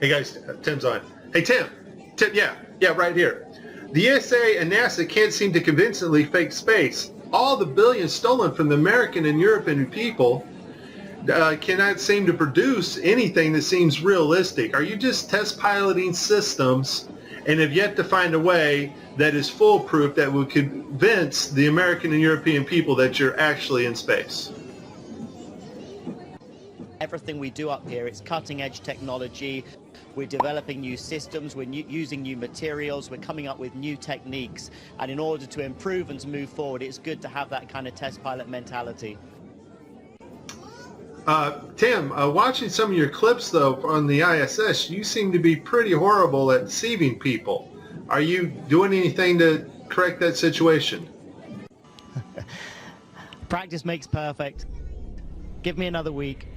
Hey guys, Tim's on. Hey Tim, yeah, right here. The ESA and NASA can't seem to convincingly fake space. All the billions stolen from the American and European people cannot seem to produce anything that seems realistic. Are you just test piloting systems and have yet to find a way that is foolproof that would convince the American and European people that you're actually in space? Everything we do up here, it's cutting edge technology. We're developing new systems, we're using new materials, we're coming up with new techniques. And in order to improve and to move forward, it's good to have that kind of test pilot mentality. Tim, watching some of your clips though on the ISS, you seem to be pretty horrible at deceiving people. Are you doing anything to correct that situation? Practice makes perfect. Give me another week.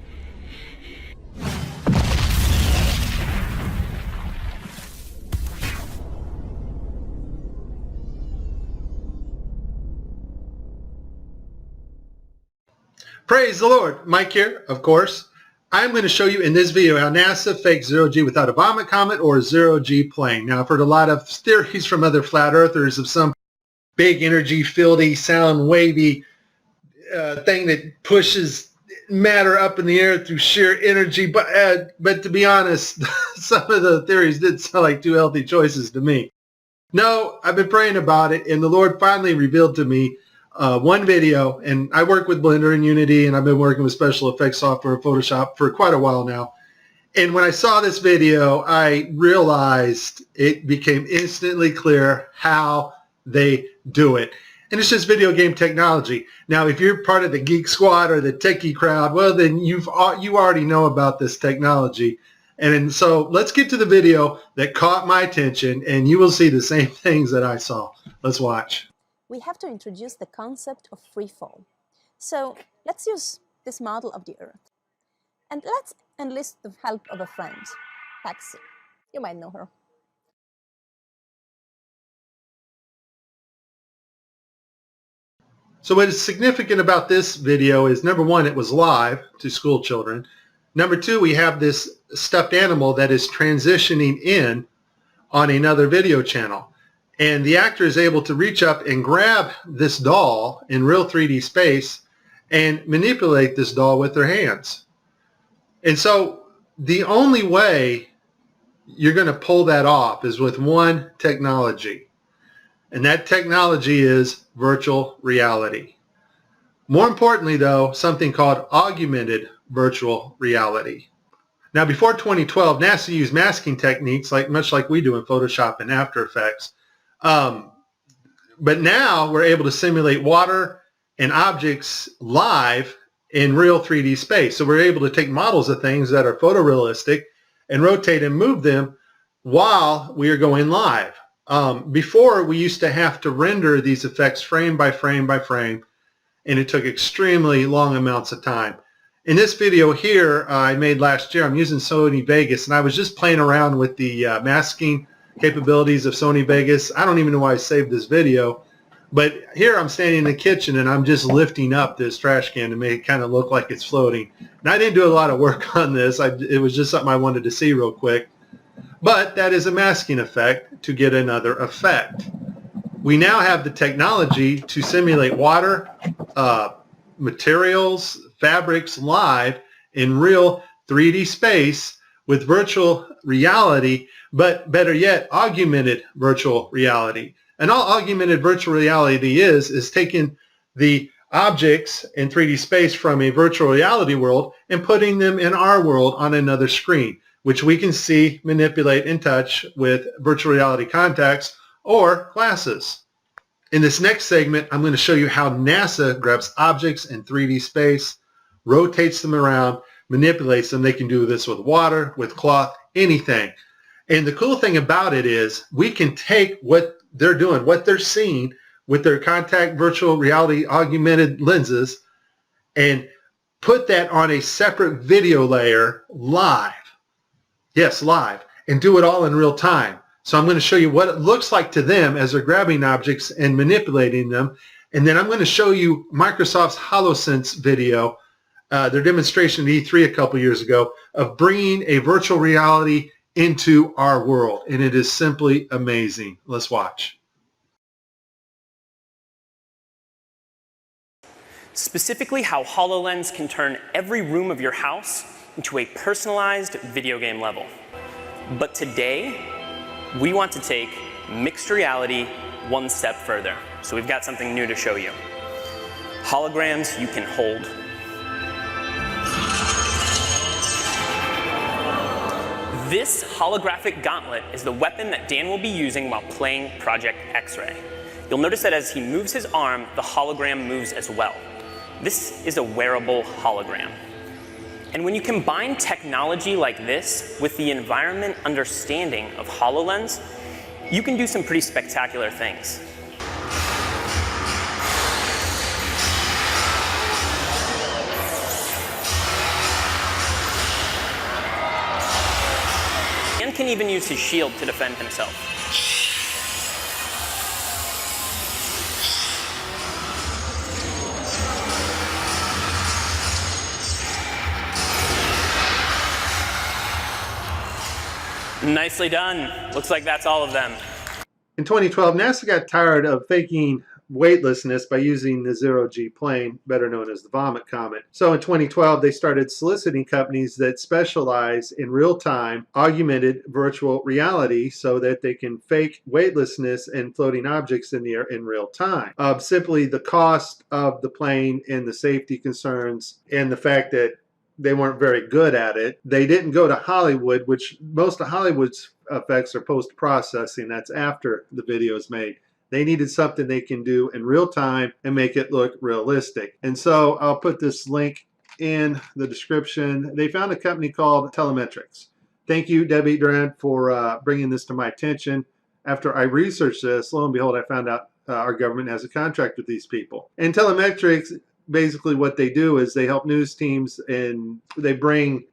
Praise the Lord. Mike here, of course. I'm going to show you in this video how NASA fakes zero-G without a vomit comet or a zero-G plane. Now, I've heard a lot of theories from other flat earthers of some big energy, fieldy, sound wavy thing that pushes matter up in the air through sheer energy. But to be honest, some of the theories did sound like two healthy choices to me. No, I've been praying about it, and the Lord finally revealed to me one video, and I work with Blender and Unity, and I've been working with special effects software and Photoshop for quite a while now. And when I saw this video, I realized it became instantly clear how they do it. And it's just video game technology. Now, if you're part of the Geek Squad or the techie crowd, well, then you already know about this technology. And so let's get to the video that caught my attention, and you will see the same things that I saw. Let's watch. We have to introduce the concept of free fall. So let's use this model of the Earth. And let's enlist the help of a friend, Paxi. You might know her. So what is significant about this video is, number one, it was live to school children. Number two, we have this stuffed animal that is transitioning in on another video channel. And the actor is able to reach up and grab this doll in real 3D space and manipulate this doll with their hands. And so the only way you're going to pull that off is with one technology. And that technology is virtual reality. More importantly, though, something called augmented virtual reality. Now, before 2012, NASA used masking techniques much like we do in Photoshop and After Effects. But now we're able to simulate water and objects live in real 3D space. So we're able to take models of things that are photorealistic and rotate and move them while we are going live. Before, we used to have to render these effects frame by frame by frame, and it took extremely long amounts of time. In this video here I made last year, I'm using Sony Vegas, and I was just playing around with the masking capabilities of Sony Vegas. I don't even know why I saved this video, but here I'm standing in the kitchen and I'm just lifting up this trash can to make it kind of look like it's floating. And I didn't do a lot of work on this. It was just something I wanted to see real quick. But that is a masking effect to get another effect. We now have the technology to simulate water, materials, fabrics live in real 3D space with virtual reality, but better yet, augmented virtual reality. And all augmented virtual reality is taking the objects in 3D space from a virtual reality world and putting them in our world on another screen, which we can see, manipulate, and touch with virtual reality contacts or glasses. In this next segment, I'm going to show you how NASA grabs objects in 3D space, rotates them around, manipulates them. They can do this with water, with cloth, anything. And the cool thing about it is we can take what they're doing, what they're seeing with their contact virtual reality augmented lenses, and put that on a separate video layer live. Yes, live, and do it all in real time. So I'm going to show you what it looks like to them as they're grabbing objects and manipulating them. And then I'm going to show you Microsoft's HoloSense video, their demonstration at E3 a couple years ago, of bringing a virtual reality into our world, and it is simply amazing. Let's watch. Specifically, how HoloLens can turn every room of your house into a personalized video game level. But today, we want to take mixed reality one step further. So we've got something new to show you. Holograms you can hold. This holographic gauntlet is the weapon that Dan will be using while playing Project X-Ray. You'll notice that as he moves his arm, the hologram moves as well. This is a wearable hologram. And when you combine technology like this with the environment understanding of HoloLens, you can do some pretty spectacular things. Dan can even use his shield to defend himself. Nicely done. Looks like that's all of them. In 2012, NASA got tired of faking weightlessness by using the zero-G plane, better known as the Vomit Comet. So in 2012, they started soliciting companies that specialize in real-time augmented virtual reality so that they can fake weightlessness and floating objects in the air in real time. Simply the cost of the plane and the safety concerns and the fact that they weren't very good at it. They didn't go to Hollywood, which most of Hollywood's effects are post-processing. That's after the video is made. They needed something they can do in real time and make it look realistic. And so I'll put this link in the description. They found a company called Telemetrics. Thank you, Debbie Durant, for bringing this to my attention. After I researched this, lo and behold, I found out our government has a contract with these people. And Telemetrics, basically what they do is they help news teams and they bring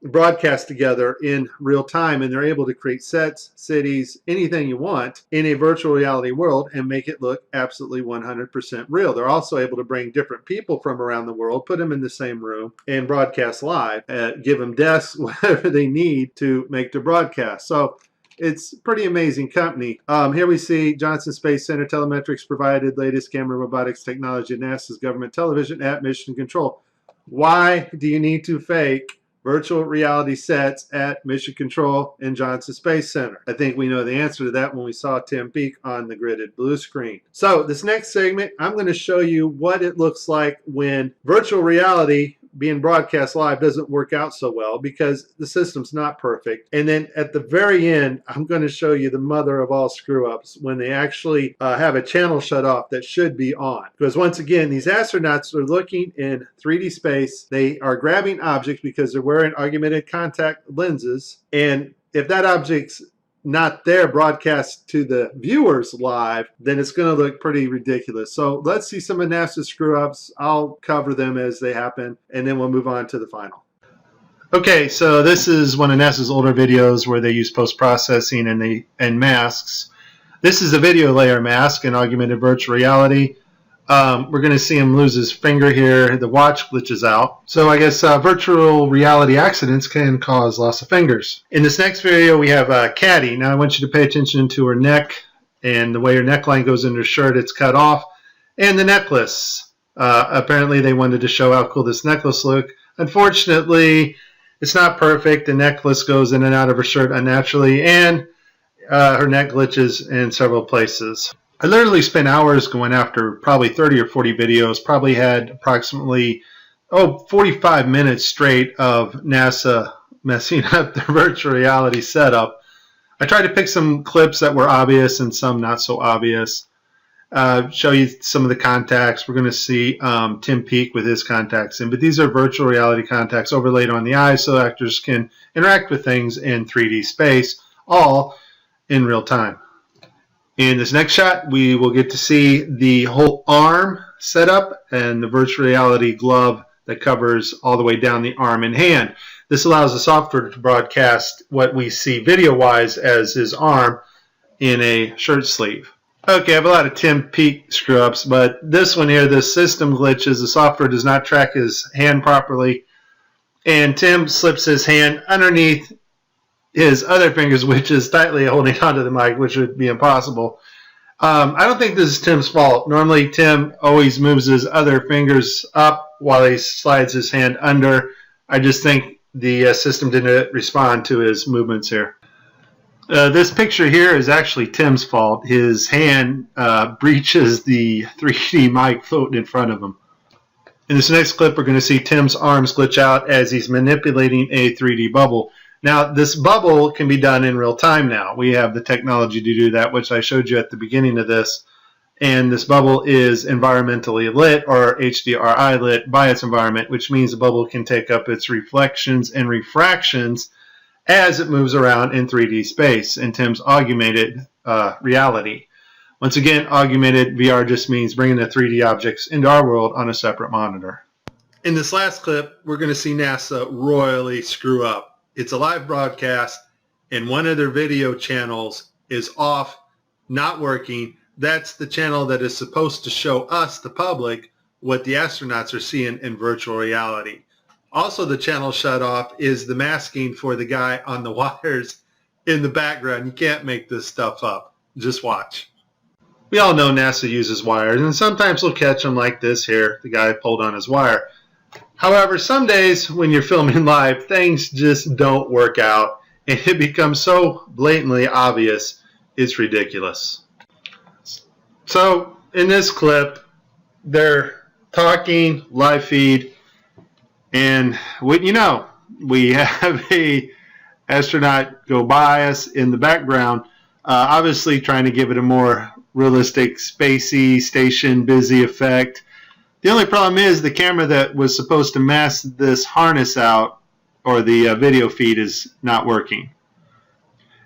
broadcasts together in real time, and they're able to create sets, cities, anything you want in a virtual reality world and make it look absolutely 100% real. They're also able to bring different people from around the world, put them in the same room and broadcast live, give them desks, whatever they need to make the broadcast. So it's a pretty amazing company. Here we see Johnson Space Center. Telemetrics provided latest camera robotics technology at NASA's government television at Mission Control. Why do you need to fake virtual reality sets at Mission Control and Johnson Space Center? I think we know the answer to that when we saw Tim Peake on the gridded blue screen. So this next segment, I'm going to show you what it looks like when virtual reality being broadcast live doesn't work out so well because the system's not perfect. And then at the very end, I'm going to show you the mother of all screw-ups when they actually have a channel shut off that should be on. Because once again, these astronauts are looking in 3D space. They are grabbing objects because they're wearing augmented contact lenses. And if that object's not there broadcast to the viewers live, then it's going to look pretty ridiculous. So let's see some of NASA's screw-ups. I'll cover them as they happen, and then we'll move on to the final. Okay, so this is one of NASA's older videos where they use post-processing and masks. This is a video layer mask in augmented virtual reality. We're going to see him lose his finger here. The watch glitches out. So I guess virtual reality accidents can cause loss of fingers. In this next video, we have Caddy. Now I want you to pay attention to her neck and the way her neckline goes in her shirt. It's cut off. And the necklace. Apparently they wanted to show how cool this necklace looked. Unfortunately, it's not perfect. The necklace goes in and out of her shirt unnaturally, and her neck glitches in several places. I literally spent hours going after probably 30 or 40 videos, probably had approximately 45 minutes straight of NASA messing up the virtual reality setup. I tried to pick some clips that were obvious and some not so obvious. Show you some of the contacts. We're going to see Tim Peake with his contacts in, but these are virtual reality contacts overlaid on the eyes so actors can interact with things in 3D space, all in real time. In this next shot, we will get to see the whole arm setup and the virtual reality glove that covers all the way down the arm and hand. This allows the software to broadcast what we see video-wise as his arm in a shirt sleeve. Okay, I have a lot of Tim Peake screw-ups, but this one here, the system glitches. The software does not track his hand properly, and Tim slips his hand underneath his other fingers, which is tightly holding onto the mic, which would be impossible. I don't think this is Tim's fault. Normally, Tim always moves his other fingers up while he slides his hand under. I just think the system didn't respond to his movements here. This picture here is actually Tim's fault. His hand breaches the 3D mic floating in front of him. In this next clip, we're going to see Tim's arms glitch out as he's manipulating a 3D bubble. Now, this bubble can be done in real time now. We have the technology to do that, which I showed you at the beginning of this. And this bubble is environmentally lit, or HDRI lit, by its environment, which means the bubble can take up its reflections and refractions as it moves around in 3D space in Tim's augmented reality. Once again, augmented VR just means bringing the 3D objects into our world on a separate monitor. In this last clip, we're going to see NASA royally screw up. It's a live broadcast, and one of their video channels is off, not working. That's the channel that is supposed to show us, the public, what the astronauts are seeing in virtual reality. Also, the channel shut off is the masking for the guy on the wires in the background. You can't make this stuff up. Just watch. We all know NASA uses wires, and sometimes we'll catch them like this here. The guy pulled on his wire. However, some days when you're filming live, things just don't work out, and it becomes so blatantly obvious, it's ridiculous. So, in this clip, they're talking, live feed, and what you know, we have a astronaut go by us in the background, obviously trying to give it a more realistic, spacey, station busy effect. The only problem is the camera that was supposed to mask this harness out, or the video feed, is not working.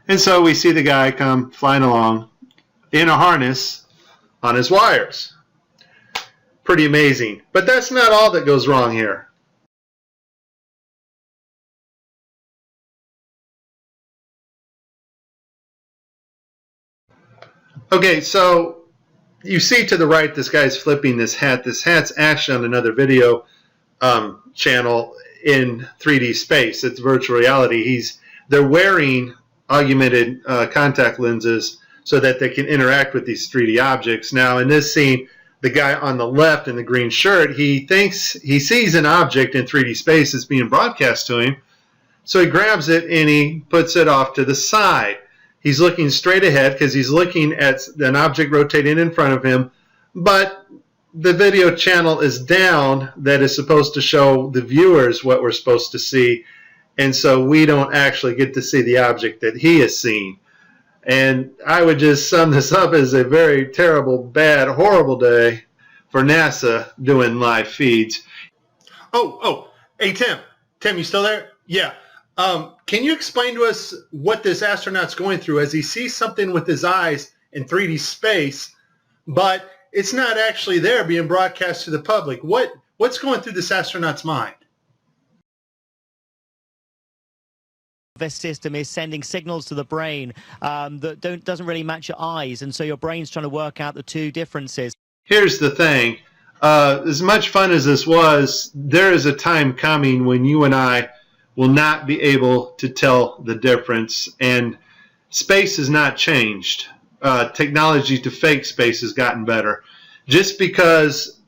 And so we see the guy come flying along in a harness on his wires. Pretty amazing. But that's not all that goes wrong here. Okay, so you see to the right, this guy's flipping this hat. This hat's actually on another video channel in 3D space. It's virtual reality. They're wearing augmented contact lenses so that they can interact with these 3D objects. Now, in this scene, the guy on the left in the green shirt, he thinks he sees an object in 3D space that's being broadcast to him. So he grabs it and he puts it off to the side. He's looking straight ahead because he's looking at an object rotating in front of him, but the video channel is down that is supposed to show the viewers what we're supposed to see, and so we don't actually get to see the object that he is seeing. And I would just sum this up as a very terrible, bad, horrible day for NASA doing live feeds. Hey, Tim, you still there? Yeah. Can you explain to us what this astronaut's going through as he sees something with his eyes in 3D space, but it's not actually there being broadcast to the public? What's going through this astronaut's mind? This system is sending signals to the brain that doesn't really match your eyes, and so your brain's trying to work out the two differences. Here's the thing. As much fun as this was, there is a time coming when you and I will not be able to tell the difference, and space has not changed. Technology to fake space has gotten better. Just because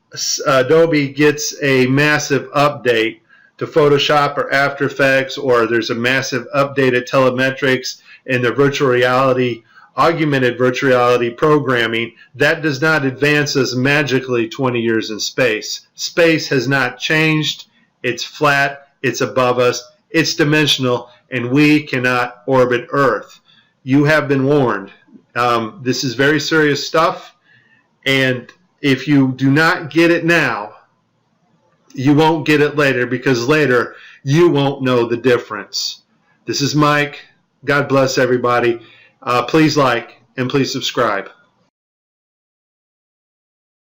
Adobe gets a massive update to Photoshop or After Effects, or there's a massive update at telemetrics and the virtual reality, augmented virtual reality programming, that does not advance us magically 20 years in space. Space has not changed. It's flat. It's above us. It's dimensional, and we cannot orbit Earth. You have been warned. This is very serious stuff, and if you do not get it now, you won't get it later, because later you won't know the difference. This is Mike. God bless everybody. Please like and please subscribe.